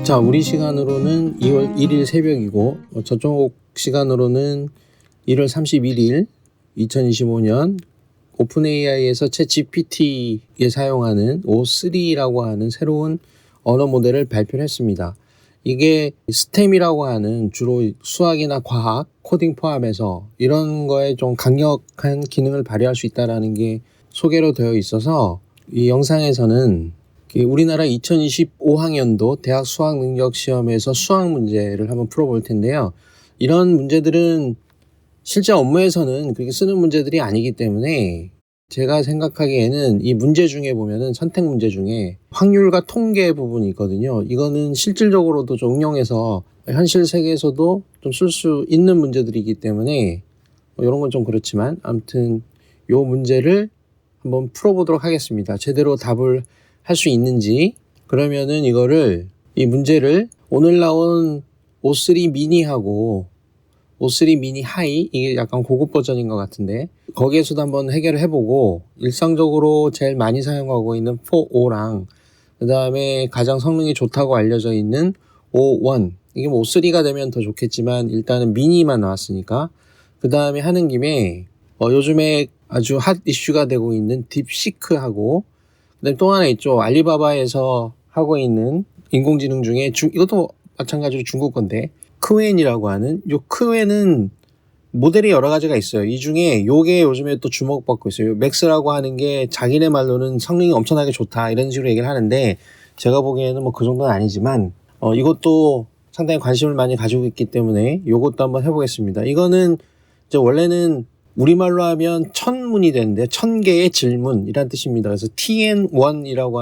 자, 우리 시간으로는 2월 1일 새벽이고 저쪽 시간으로는 1월 31일 2025년 오픈 AI에서 챗 GPT에 사용하는 O3라고 하는 새로운 언어 모델을 발표를 했습니다. 이게 스템이라고 하는 주로 수학이나 과학, 코딩 포함해서 이런 거에 좀 강력한 기능을 발휘할 수 있다는 게 소개로 되어 있어서 이 영상에서는 우리나라 2025학년도 대학 수학능력시험에서 수학 문제를 한번 풀어볼 텐데요. 이런 문제들은 실제 업무에서는 그렇게 쓰는 문제들이 아니기 때문에 제가 생각하기에는 이 문제 중에 보면은 선택 문제 중에 확률과 통계 부분이 있거든요. 이거는 실질적으로도 좀 응용해서 현실 세계에서도 좀 쓸 수 있는 문제들이기 때문에 이런 건 좀 그렇지만 아무튼 이 문제를 한번 풀어보도록 하겠습니다. 제대로 답을 할 수 있는지. 그러면은 이 문제를 오늘 나온 O3 미니하고 O3 미니 하이, 이게 약간 고급 버전인 것 같은데 거기에서도 한번 해결을 해보고 일상적으로 제일 많이 사용하고 있는 4O랑 그 다음에 가장 성능이 좋다고 알려져 있는 O1, 이게 뭐 O3가 되면 더 좋겠지만 일단은 미니만 나왔으니까 그 다음에 하는 김에 요즘에 아주 핫 이슈가 되고 있는 딥시크하고 그다음에 또 하나 있죠. 알리바바에서 하고 있는 인공지능 중에 이것도 마찬가지로 중국 건데 크웬이라고 하는 요 크웬은 모델이 여러 가지가 있어요. 이 중에 요게 요즘에 또 주목받고 있어요. 맥스라고 하는 게 자기네 말로는 성능이 엄청나게 좋다 이런 식으로 얘기를 하는데 제가 보기에는 뭐 그 정도는 아니지만 이것도 상당히 관심을 많이 가지고 있기 때문에 요것도 한번 해보겠습니다. 이거는 이제 원래는 우리말로 하면 천문이 되는데 1000개의 질문이란 뜻입니다. 그래서 TN1이라고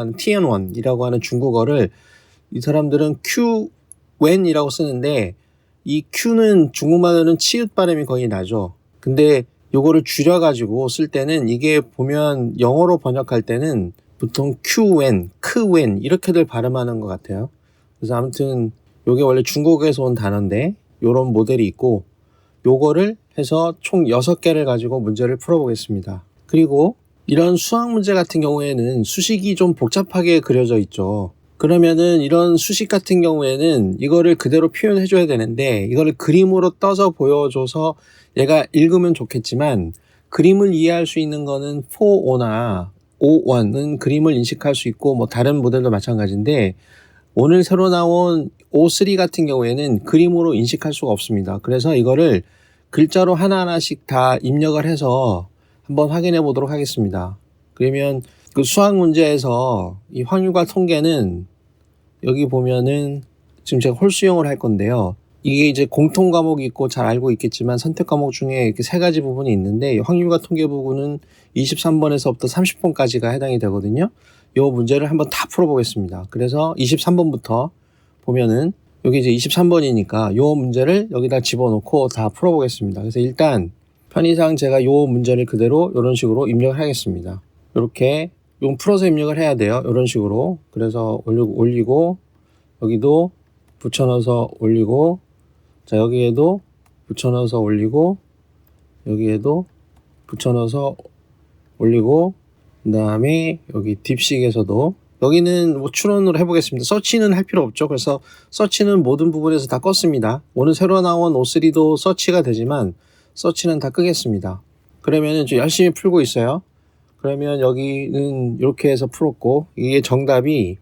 하는 중국어를 이 사람들은 Qwen이라고 쓰는데 이 Q는 중국말로는 치읓 발음이 거의 나죠. 근데 요거를 줄여가지고 쓸 때는 이게 보면 영어로 번역할 때는 보통 Qwen, 크웬 이렇게들 발음하는 것 같아요. 그래서 아무튼 요게 원래 중국에서 온 단어인데 요런 모델이 있고 요거를 해서 총 6개를 가지고 문제를 풀어보겠습니다. 그리고 이런 수학 문제 같은 경우에는 수식이 좀 복잡하게 그려져 있죠. 그러면은 이런 수식 같은 경우에는 이거를 그대로 표현해 줘야 되는데 이거를 그림으로 떠서 보여줘서 얘가 읽으면 좋겠지만 그림을 이해할 수 있는 거는 4O나 O1은 그림을 인식할 수 있고 뭐 다른 모델도 마찬가지인데 오늘 새로 나온 O3 같은 경우에는 그림으로 인식할 수가 없습니다. 그래서 이거를 글자로 하나하나씩 다 입력을 해서 한번 확인해 보도록 하겠습니다. 그러면 그 수학 문제에서 이 확률과 통계는 여기 보면은 지금 제가 홀수형을 할 건데요. 이게 이제 공통 과목이 있고 잘 알고 있겠지만 선택 과목 중에 이렇게 3가지 부분이 있는데 확률과 통계 부분은 23번에서부터 30번까지가 해당이 되거든요. 이 문제를 한번 다 풀어보겠습니다. 그래서 23번부터 보면은 여기 이제 23번이니까 이 문제를 여기다 집어넣고 다 풀어보겠습니다. 그래서 일단 편의상 제가 이 문제를 그대로 이런 식으로 입력을 하겠습니다. 이렇게 이건 풀어서 입력을 해야 돼요. 이런 식으로. 그래서 올리고 여기도 붙여넣어서 올리고 자 여기에도 붙여넣어서 올리고 여기에도 붙여넣어서 올리고 그 다음에 여기 딥식에서도 여기는 뭐 추론으로 해보겠습니다. 서치는 할 필요 없죠. 그래서 서치는 모든 부분에서 다 껐습니다. 오늘 새로 나온 O3도 서치가 되지만 서치는 다 끄겠습니다. 그러면은 좀 열심히 풀고 있어요. 그러면 여기는 이렇게 해서 풀었고 이게 정답이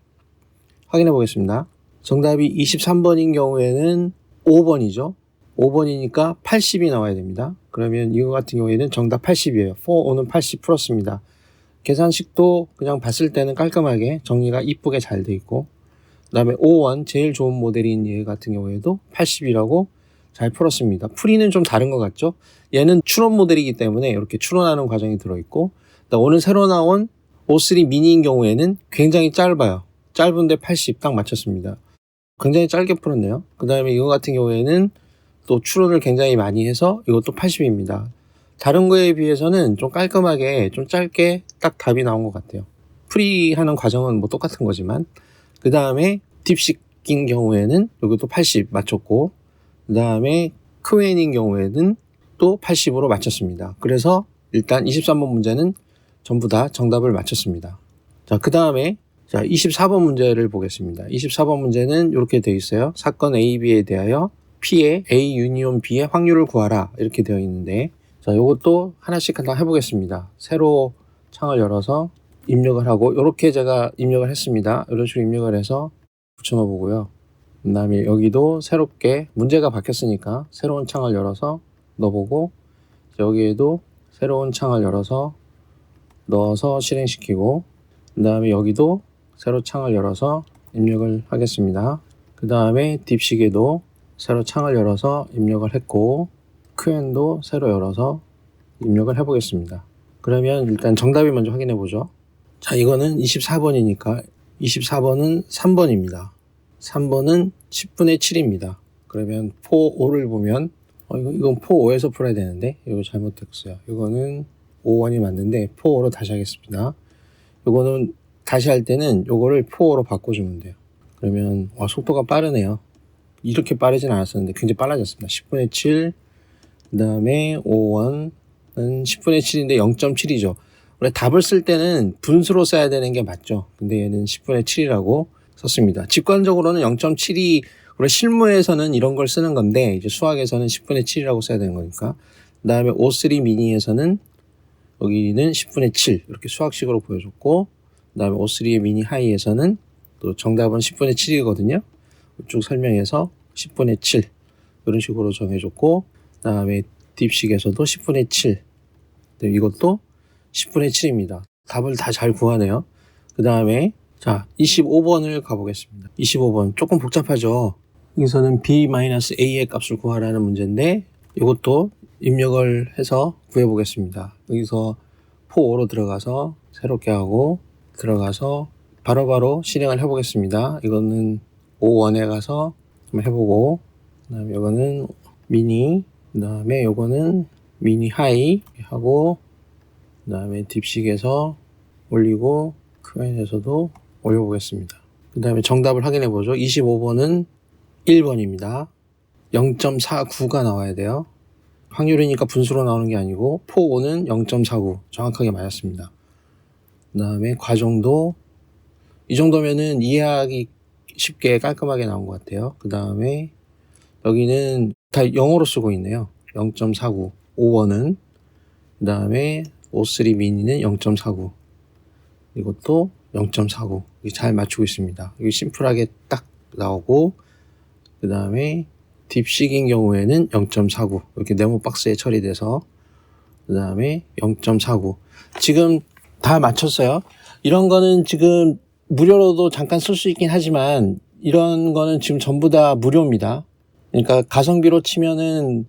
확인해 보겠습니다. 정답이 23번인 경우에는 5번이죠. 5번이니까 80이 나와야 됩니다. 그러면 이거 같은 경우에는 정답 80이에요. 4O는 80 풀었습니다. 계산식도 그냥 봤을 때는 깔끔하게 정리가 이쁘게 잘 돼 있고 그 다음에 O1 제일 좋은 모델인 얘 같은 경우에도 80이라고 잘 풀었습니다. 풀이는 좀 다른 것 같죠? 얘는 추론 모델이기 때문에 이렇게 추론하는 과정이 들어있고 오늘 새로 나온 O3 미니인 경우에는 굉장히 짧아요. 짧은데 80 딱 맞췄습니다. 굉장히 짧게 풀었네요. 그 다음에 이거 같은 경우에는 또 추론을 굉장히 많이 해서 이것도 80입니다. 다른 거에 비해서는 좀 깔끔하게 좀 짧게 딱 답이 나온 것 같아요. 풀이하는 과정은 뭐 똑같은 거지만 그 다음에 딥식인 경우에는 여기도 80 맞췄고 그 다음에 크웬인 경우에는 또 80으로 맞췄습니다. 그래서 일단 23번 문제는 전부 다 정답을 맞췄습니다. 자, 그 다음에 자, 24번 문제를 보겠습니다. 24번 문제는 이렇게 되어 있어요. 사건 A, B에 대하여 P의 A 유니온 B의 확률을 구하라 이렇게 되어 있는데, 자, 이것도 하나씩 하나 해보겠습니다. 새로 창을 열어서 입력을 하고, 이렇게 제가 입력을 했습니다. 이런 식으로 입력을 해서 붙여넣어 보고요. 그 다음에 여기도 새롭게 문제가 바뀌었으니까 새로운 창을 열어서 넣어보고, 여기에도 새로운 창을 열어서 넣어서 실행시키고, 그 다음에 여기도 새로 창을 열어서 입력을 하겠습니다. 그 다음에 딥식에도 새로 창을 열어서 입력을 했고, QN도 새로 열어서 입력을 해보겠습니다. 그러면 일단 정답이 먼저 확인해 보죠. 자, 이거는 24번이니까 24번은 3번입니다. 3번은 10분의 7입니다. 그러면 4, 5를 보면 이건 4, 5에서 풀어야 되는데 이거 잘못했어요. 이거는 5, 1이 맞는데 4, 5로 다시 하겠습니다. 이거는 다시 할 때는 이거를 4, 5로 바꿔주면 돼요. 그러면 속도가 빠르네요. 이렇게 빠르진 않았었는데 굉장히 빨라졌습니다. 10분의 7, 그 다음에 5, 1은 10분의 7인데 0.7이죠. 원래 답을 쓸 때는 분수로 써야 되는 게 맞죠. 근데 얘는 10분의 7이라고 썼습니다. 직관적으로는 0.7이 원래 실무에서는 이런 걸 쓰는 건데, 이제 수학에서는 10분의 7이라고 써야 되는 거니까. 그 다음에 O3 미니에서는 여기는 10분의 7 이렇게 수학식으로 보여줬고, 그 다음에 O3의 미니 하이에서는 또 정답은 10분의 7이거든요. 쭉 설명해서 10분의 7 이런 식으로 정해줬고, 그 다음에 딥식에서도 10분의 7, 이것도 10분의 7입니다. 답을 다 잘 구하네요. 그 다음에 자, 25번을 가보겠습니다. 25번 조금 복잡하죠. 여기서는 B-A의 값을 구하라는 문제인데, 이것도 입력을 해서 구해보겠습니다. 여기서 4, 5로 들어가서 새롭게 하고 들어가서 바로바로 실행을 해보겠습니다. 이거는 5, 1에 가서 한번 해보고, 그 다음에 이거는 미니, 그 다음에 이거는 미니 하이 하고, 그 다음에 딥식에서 올리고 QN에서도 올려보겠습니다. 그 다음에 정답을 확인해 보죠. 25번은 1번입니다. 0.49가 나와야 돼요. 확률이니까 분수로 나오는 게 아니고 4, 5는 0.49 정확하게 맞았습니다. 그 다음에 과정도 이 정도면은 이해하기 쉽게 깔끔하게 나온 것 같아요. 그 다음에 여기는 다 영어로 쓰고 있네요. 0.49 5번은, 그 다음에 O3 미니는 0.49, 이것도 0.49 잘 맞추고 있습니다. 여기 심플하게 딱 나오고, 그 다음에 딥식인 경우에는 0.49 이렇게 네모 박스에 처리돼서, 그 다음에 0.49 지금 다 맞췄어요. 이런 거는 지금 무료로도 잠깐 쓸 수 있긴 하지만 이런 거는 지금 전부 다 무료입니다. 그러니까 가성비로 치면은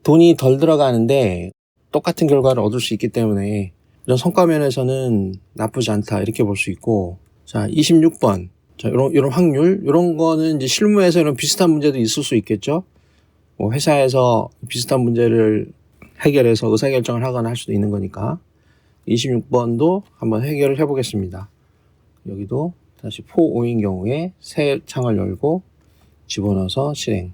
돈이 덜 들어가는데 똑같은 결과를 얻을 수 있기 때문에 이런 성과 면에서는 나쁘지 않다 이렇게 볼 수 있고, 자 26번, 자 이런 확률, 이런 거는 이제 실무에서 이런 비슷한 문제도 있을 수 있겠죠. 뭐 회사에서 비슷한 문제를 해결해서 의사결정을 하거나 할 수도 있는 거니까. 26번도 한번 해결을 해보겠습니다. 여기도 다시 4, 5인 경우에 새 창을 열고 집어넣어서 실행.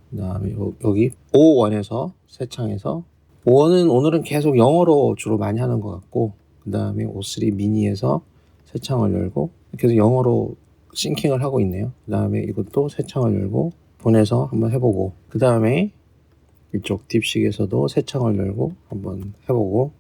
그 다음에 여기 5, 1에서 새 창에서 5원은 오늘은 계속 영어로 주로 많이 하는 것 같고, 그 다음에 O3 미니에서 새 창을 열고 계속 영어로 싱킹을 하고 있네요. 그 다음에 이것도 새 창을 열고 보내서 한번 해보고, 그 다음에 이쪽 딥식에서도 새 창을 열고 한번 해보고,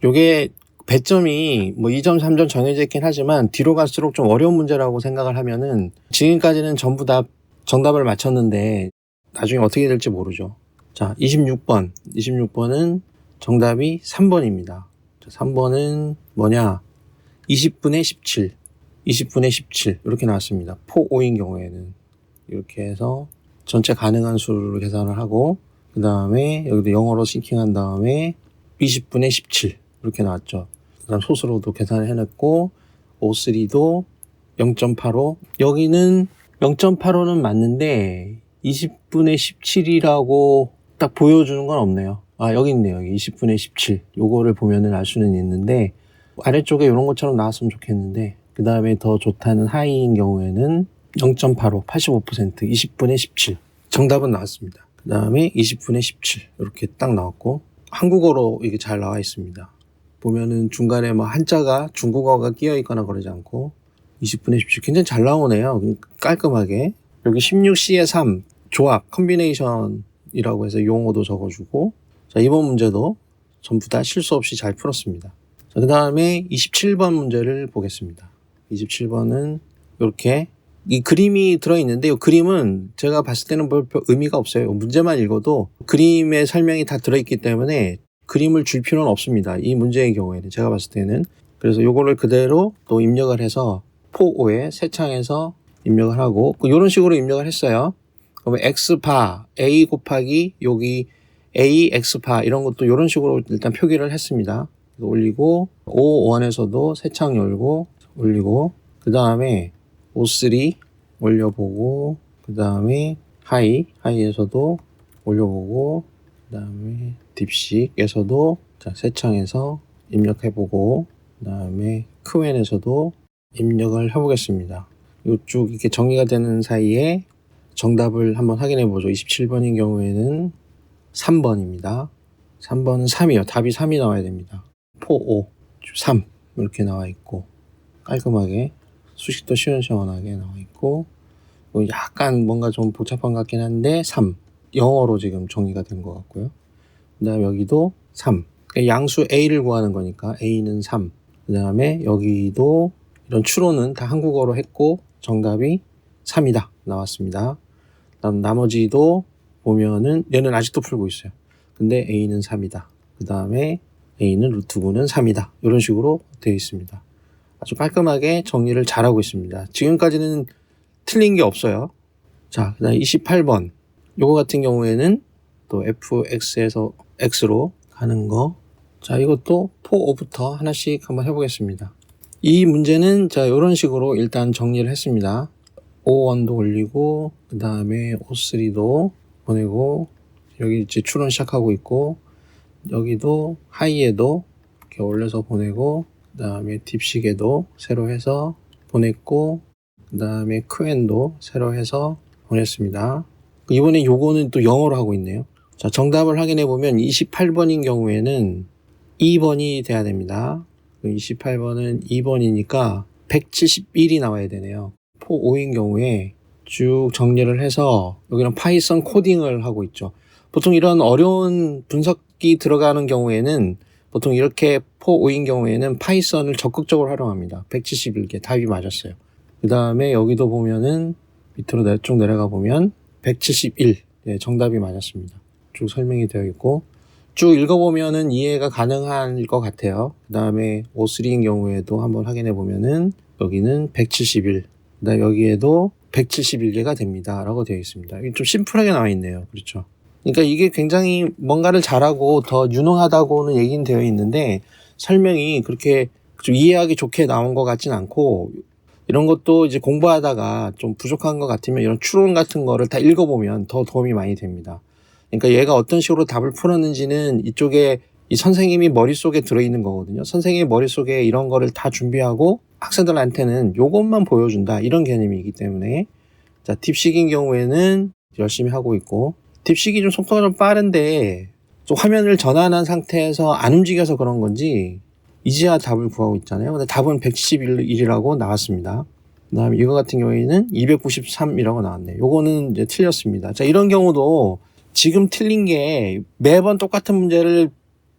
요게 배점이 뭐 2점, 3점 정해져 있긴 하지만 뒤로 갈수록 좀 어려운 문제라고 생각을 하면은, 지금까지는 전부 다 정답을 맞췄는데 나중에 어떻게 될지 모르죠. 자, 26번은 정답이 3번입니다. 3번은 뭐냐? 20분의 17. 20분의 17. 이렇게 나왔습니다. 4, 5인 경우에는. 이렇게 해서 전체 가능한 수를 계산을 하고, 그 다음에 여기도 영어로 싱킹한 다음에 20분의 17. 이렇게 나왔죠. 그 다음 소수로도 계산을 해냈고, O3도 0.85. 여기는 0.85는 맞는데 20분의 17이라고 딱 보여주는 건 없네요. 여기 있네요. 여기 20분의 17. 요거를 보면은 알 수는 있는데, 아래쪽에 이런 것처럼 나왔으면 좋겠는데, 그 다음에 더 좋다는 하이인 경우에는 0.85, 85%, 20분의 17. 정답은 나왔습니다. 그 다음에 20분의 17. 이렇게 딱 나왔고, 한국어로 이게 잘 나와 있습니다. 보면은 중간에 뭐 한자가 중국어가 끼어 있거나 그러지 않고, 20분의 17 굉장히 잘 나오네요. 깔끔하게. 여기 16C의 3 조합 컨비네이션이라고 해서 용어도 적어주고, 자, 이번 문제도 전부 다 실수 없이 잘 풀었습니다. 자, 그 다음에 27번 문제를 보겠습니다. 27번은 이렇게 이 그림이 들어있는데, 이 그림은 제가 봤을 때는 별 의미가 없어요. 문제만 읽어도 그림의 설명이 다 들어있기 때문에 그림을 줄 필요는 없습니다. 이 문제의 경우에는 제가 봤을 때는. 그래서 요거를 그대로 또 입력을 해서 포5에 새 창에서 입력을 하고, 이런 식으로 입력을 했어요. 그러면 x바 a 곱하기 여기 a x바 이런 것도 이런 식으로 일단 표기를 했습니다. 올리고 O1에서도 새 창 열고 올리고, 그 다음에 O3 올려보고, 그 다음에 하이에서도 올려보고, 그 다음에 딥식에서도 새 창에서 입력해보고, 그 다음에 크웬에서도 입력을 해보겠습니다. 이쪽 이렇게 정리가 되는 사이에 정답을 한번 확인해 보죠. 27번인 경우에는 3번입니다. 3번은 3이요. 답이 3이 나와야 됩니다. 4, 5, 3 이렇게 나와 있고, 깔끔하게 수식도 시원시원하게 나와 있고, 약간 뭔가 좀 복잡한 것 같긴 한데 3 영어로 지금 정리가 된 것 같고요. 그 다음에 여기도 3, 그러니까 양수 A를 구하는 거니까 A는 3. 그 다음에 여기도 이런 추론은 다 한국어로 했고 정답이 3이다 나왔습니다. 그다음 나머지도 보면은 얘는 아직도 풀고 있어요. 근데 A는 3이다. 그 다음에 A는 루트 9는 3이다. 이런 식으로 되어 있습니다. 아주 깔끔하게 정리를 잘하고 있습니다. 지금까지는 틀린 게 없어요. 자, 그 다음 28번. 요거 같은 경우에는 또 fx에서 x로 가는 거. 자, 이것도 4, 5부터 하나씩 한번 해보겠습니다. 이 문제는 자, 요런 식으로 일단 정리를 했습니다. O1도 올리고, 그 다음에 O3도 보내고, 여기 이제 추론 시작하고 있고, 여기도 하이에도 이렇게 올려서 보내고, 그 다음에 딥식에도 새로 해서 보냈고, 그 다음에 크웬도 새로 해서 보냈습니다. 이번에 요거는 또 영어로 하고 있네요. 자, 정답을 확인해 보면 28번인 경우에는 2번이 돼야 됩니다. 28번은 2번이니까 171이 나와야 되네요. 4, 5인 경우에 쭉 정리를 해서 여기는 파이썬 코딩을 하고 있죠. 보통 이런 어려운 분석이 들어가는 경우에는 보통 이렇게 4, 5인 경우에는 파이썬을 적극적으로 활용합니다. 171개 답이 맞았어요. 그 다음에 여기도 보면은 밑으로 쭉 내려가 보면 171 네, 정답이 맞았습니다. 쭉 설명이 되어 있고 쭉 읽어보면은 이해가 가능할 것 같아요. 그 다음에 O3인 경우에도 한번 확인해 보면은 여기는 171, 그 다음에 여기에도 171개가 됩니다 라고 되어 있습니다. 좀 심플하게 나와 있네요. 그렇죠. 그러니까 이게 굉장히 뭔가를 잘하고 더 유능하다고는 얘기는 되어 있는데 설명이 그렇게 좀 이해하기 좋게 나온 것 같진 않고, 이런 것도 이제 공부하다가 좀 부족한 것 같으면 이런 추론 같은 거를 다 읽어보면 더 도움이 많이 됩니다. 그러니까 얘가 어떤 식으로 답을 풀었는지는 이쪽에 이 선생님이 머릿속에 들어있는 거거든요. 선생님이 머릿속에 이런 거를 다 준비하고 학생들한테는 요것만 보여준다 이런 개념이기 때문에, 자, 딥식인 경우에는 열심히 하고 있고, 딥식이 좀 속도가 좀 빠른데 좀 화면을 전환한 상태에서 안 움직여서 그런 건지 이제야 답을 구하고 있잖아요. 근데 답은 171이라고 나왔습니다. 그 다음에 이거 같은 경우에는 293이라고 나왔네요. 요거는 이제 틀렸습니다. 자, 이런 경우도 지금 틀린 게 매번 똑같은 문제를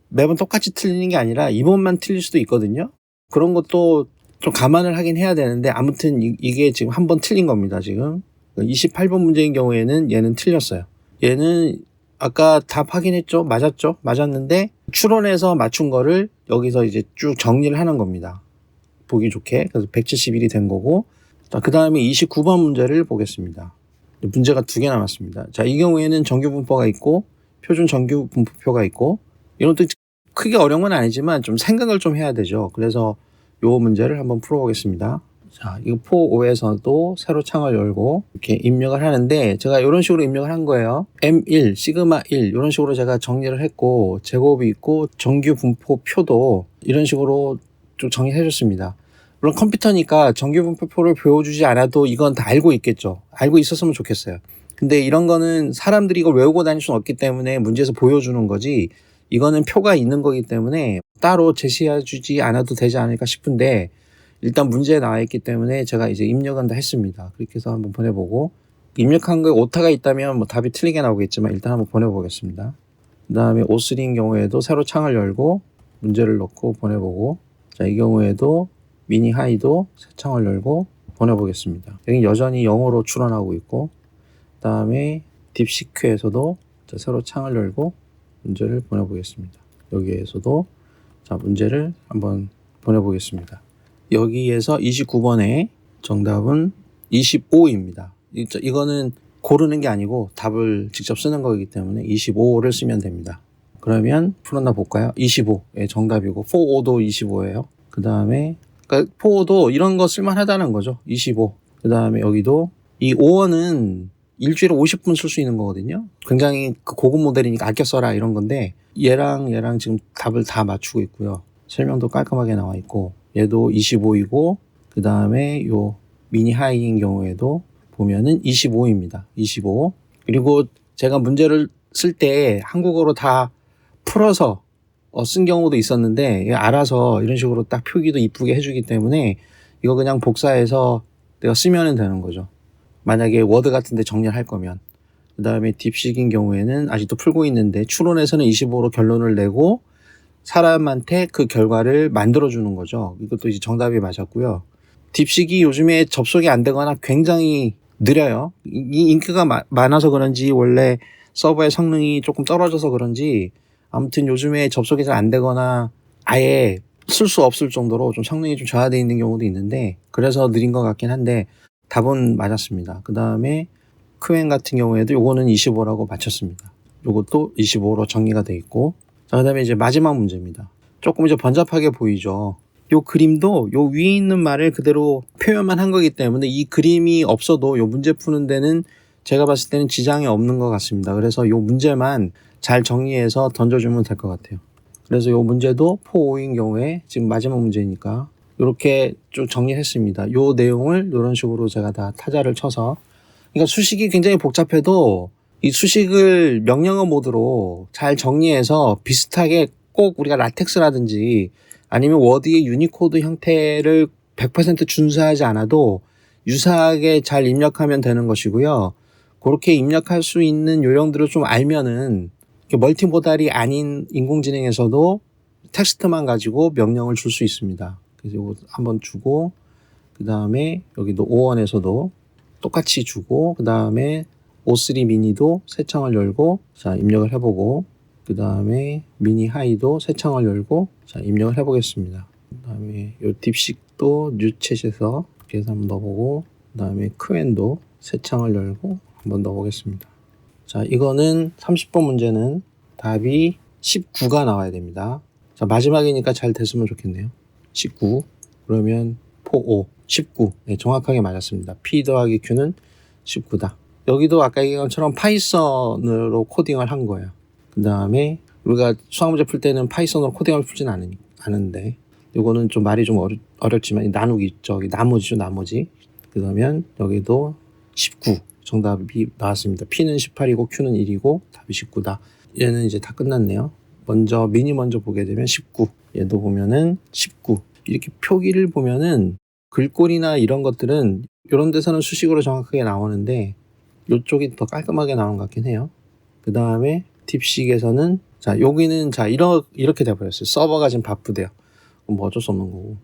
매번 똑같이 틀리는 게 아니라 이번만 틀릴 수도 있거든요. 그런 것도 좀 감안을 하긴 해야 되는데, 아무튼 이게 지금 한 번 틀린 겁니다. 지금 28번 문제인 경우에는 얘는 틀렸어요. 얘는 아까 답 확인했죠? 맞았죠? 맞았는데 추론해서 맞춘 거를 여기서 이제 쭉 정리를 하는 겁니다. 보기 좋게. 그래서 171이 된 거고, 그 다음에 29번 문제를 보겠습니다. 문제가 2개 남았습니다. 자, 이 경우에는 정규 분포가 있고 표준 정규 분포표가 있고, 이런 것도 크게 어려운 건 아니지만 좀 생각을 좀 해야 되죠. 그래서 요 문제를 한번 풀어보겠습니다. 자, 이거 4, 5에서도 새로 창을 열고 이렇게 입력을 하는데, 제가 이런 식으로 입력을 한 거예요. M1, 시그마 1 이런 식으로 제가 정리를 했고, 제곱이 있고 정규 분포 표도 이런 식으로 좀 정리해 줬습니다. 물론 컴퓨터니까 정규 분포표를 보여주지 않아도 이건 다 알고 있겠죠. 알고 있었으면 좋겠어요. 근데 이런 거는 사람들이 이걸 외우고 다닐 수는 없기 때문에 문제에서 보여주는 거지, 이거는 표가 있는 거기 때문에 따로 제시해 주지 않아도 되지 않을까 싶은데, 일단 문제에 나와 있기 때문에 제가 이제 입력은 다 했습니다. 그렇게 해서 한번 보내보고, 입력한 거에 오타가 있다면 뭐 답이 틀리게 나오겠지만 일단 한번 보내보겠습니다. 그 다음에 O3인 경우에도 새로 창을 열고 문제를 넣고 보내보고, 자, 이 경우에도 미니 하이도 새 창을 열고 보내보겠습니다. 여기 여전히 0으로 출원하고 있고, 그 다음에 딥시큐에서도 자, 새로 창을 열고 문제를 보내보겠습니다. 여기에서도 자, 문제를 한번 보내보겠습니다. 여기에서 29번의 정답은 25입니다. 이거는 고르는 게 아니고 답을 직접 쓰는 거기 때문에 25를 쓰면 됩니다. 그러면 풀었나 볼까요? 25의 정답이고 4O도 25예요. 그 다음에 그러니까 4O도 이런 거 쓸만하다는 거죠. 25. 그 다음에 여기도 이 5원은 일주일에 50분 쓸 수 있는 거거든요. 굉장히 고급 모델이니까 아껴 써라 이런 건데, 얘랑 지금 답을 다 맞추고 있고요. 설명도 깔끔하게 나와 있고, 얘도 25이고, 그 다음에 요 미니 하이인 경우에도 보면은 25입니다. 25. 그리고 제가 문제를 쓸 때 한국어로 다 풀어서 쓴 경우도 있었는데, 알아서 이런 식으로 딱 표기도 이쁘게 해주기 때문에 이거 그냥 복사해서 내가 쓰면 되는 거죠. 만약에 워드 같은데 정리를 할 거면. 그 다음에 딥식인 경우에는 아직도 풀고 있는데 추론에서는 25로 결론을 내고 사람한테 그 결과를 만들어주는 거죠. 이것도 이제 정답이 맞았고요. 딥식이 요즘에 접속이 안 되거나 굉장히 느려요. 이 인기가 많아서 그런지 원래 서버의 성능이 조금 떨어져서 그런지 아무튼 요즘에 접속이 잘 안 되거나 아예 쓸 수 없을 정도로 좀 성능이 좀 저하되어 있는 경우도 있는데, 그래서 느린 것 같긴 한데 답은 맞았습니다. 그 다음에 큐엔 같은 경우에도 요거는 25라고 맞췄습니다. 요것도 25로 정리가 돼 있고, 자, 그 다음에 이제 마지막 문제입니다. 조금 이제 번잡하게 보이죠. 요 그림도 요 위에 있는 말을 그대로 표현만 한 거기 때문에 이 그림이 없어도 요 문제 푸는 데는 제가 봤을 때는 지장이 없는 것 같습니다. 그래서 요 문제만 잘 정리해서 던져주면 될 것 같아요. 그래서 요 문제도 4-5인 경우에 지금 마지막 문제니까 이렇게 좀 정리했습니다. 요 내용을 이런 식으로 제가 다 타자를 쳐서, 그러니까 수식이 굉장히 복잡해도 이 수식을 명령어 모드로 잘 정리해서 비슷하게 꼭 우리가 라텍스라든지 아니면 워드의 유니코드 형태를 100% 준수하지 않아도 유사하게 잘 입력하면 되는 것이고요. 그렇게 입력할 수 있는 요령들을 좀 알면은 멀티모달이 아닌 인공지능에서도 텍스트만 가지고 명령을 줄 수 있습니다. 그래서 이거 한번 주고, 그 다음에 여기도 O1에서도 똑같이 주고, 그 다음에 O3 미니도 새 창을 열고, 자, 입력을 해보고, 그 다음에 미니 하이도 새 창을 열고, 자, 입력을 해보겠습니다. 그 다음에 요 딥식도 뉴챗에서 이렇게 해서 한번 넣어보고, 그 다음에 큐엔도 새 창을 열고 한번 넣어보겠습니다. 자, 이거는 30번 문제는 답이 19가 나와야 됩니다. 자, 마지막이니까 잘 됐으면 좋겠네요. 19. 그러면 4-5. 19. 네, 정확하게 맞았습니다. P 더하기 Q는 19다. 여기도 아까 얘기한 것처럼 파이썬으로 코딩을 한 거예요. 그 다음에 우리가 수학 문제 풀 때는 파이썬으로 코딩을 풀진 않은데, 이거는 좀 말이 좀 어렵지만 나누기 저기 나머지죠, 나머지. 그러면 여기도 19 정답이 나왔습니다. P는 18이고 Q는 1이고 답이 19다. 얘는 이제 다 끝났네요. 먼저 미니 먼저 보게 되면 19. 얘도 보면은 19. 이렇게 표기를 보면은 글꼴이나 이런 것들은 이런 데서는 수식으로 정확하게 나오는데 이쪽이 더 깔끔하게 나온 것 같긴 해요. 그 다음에 딥식에서는 자, 여기는 자 이렇게 돼버렸어요. 서버가 지금 바쁘대요. 뭐 어쩔 수 없는 거고.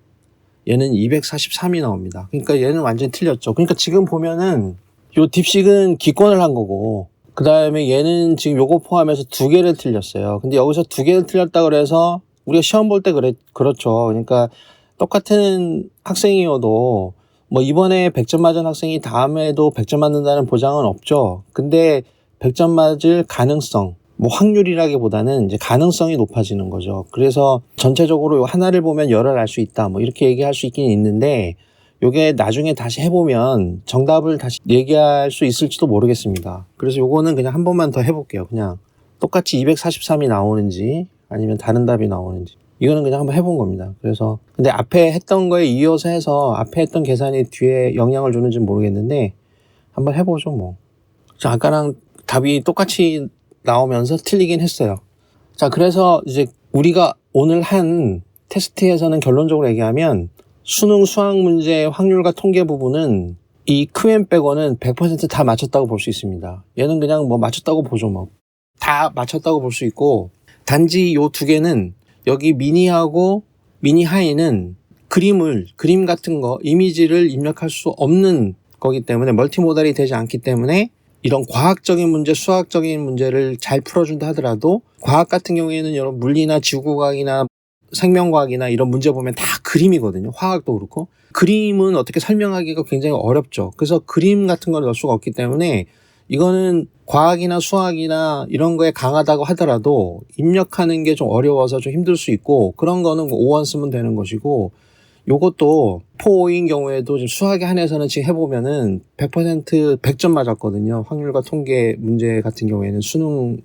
얘는 243이 나옵니다. 그러니까 얘는 완전히 틀렸죠. 그러니까 지금 보면은 요 딥식은 기권을 한 거고, 그 다음에 얘는 지금 요거 포함해서 2개를 틀렸어요. 근데 여기서 2개를 틀렸다 그래서 우리가 시험 볼 때 그렇죠. 그러니까 똑같은 학생이어도 뭐 이번에 100점 맞은 학생이 다음에도 100점 맞는다는 보장은 없죠. 근데 100점 맞을 가능성, 뭐 확률이라기보다는 이제 가능성이 높아지는 거죠. 그래서 전체적으로 하나를 보면 열을 알 수 있다, 뭐 이렇게 얘기할 수 있긴 있는데, 요게 나중에 다시 해보면 정답을 다시 얘기할 수 있을지도 모르겠습니다. 그래서 요거는 그냥 한 번만 더 해볼게요. 그냥 똑같이 243이 나오는지 아니면 다른 답이 나오는지, 이거는 그냥 한번 해본 겁니다. 그래서 근데 앞에 했던 거에 이어서 해서 앞에 했던 계산이 뒤에 영향을 주는지는 모르겠는데 한번 해보죠 뭐. 자, 아까랑 답이 똑같이 나오면서 틀리긴 했어요. 자, 그래서 이제 우리가 오늘 한 테스트에서는 결론적으로 얘기하면 수능 수학 문제 확률과 통계 부분은 이 크웬 빼고는 100% 다 맞췄다고 볼 수 있습니다. 얘는 그냥 뭐 맞췄다고 보죠. 뭐 다 맞췄다고 볼 수 있고, 단지 요 두 개는 여기 미니하고 미니 하이는 그림 같은 거, 이미지를 입력할 수 없는 거기 때문에 멀티모달이 되지 않기 때문에 이런 과학적인 문제, 수학적인 문제를 잘 풀어준다 하더라도 과학 같은 경우에는 여러분 물리나 지구과학이나 생명과학이나 이런 문제 보면 다 그림이거든요. 화학도 그렇고. 그림은 어떻게 설명하기가 굉장히 어렵죠. 그래서 그림 같은 걸 넣을 수가 없기 때문에 이거는 과학이나 수학이나 이런 거에 강하다고 하더라도 입력하는 게 좀 어려워서 좀 힘들 수 있고, 그런 거는 5원 쓰면 되는 것이고, 요것도 4인 경우에도 지금 수학에 한해서는 지금 해보면은 100% 100점 맞았거든요. 확률과 통계 문제 같은 경우에는. 수능은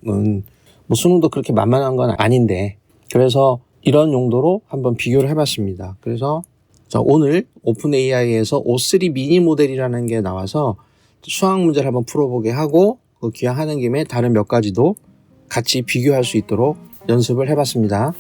뭐 수능도 그렇게 만만한 건 아닌데, 그래서 이런 용도로 한번 비교를 해봤습니다. 그래서 자, 오늘 오픈 AI에서 O3 미니 모델이라는 게 나와서 수학 문제를 한번 풀어보게 하고, 그 기왕하는 김에 다른 몇 가지도 같이 비교할 수 있도록 연습을 해봤습니다.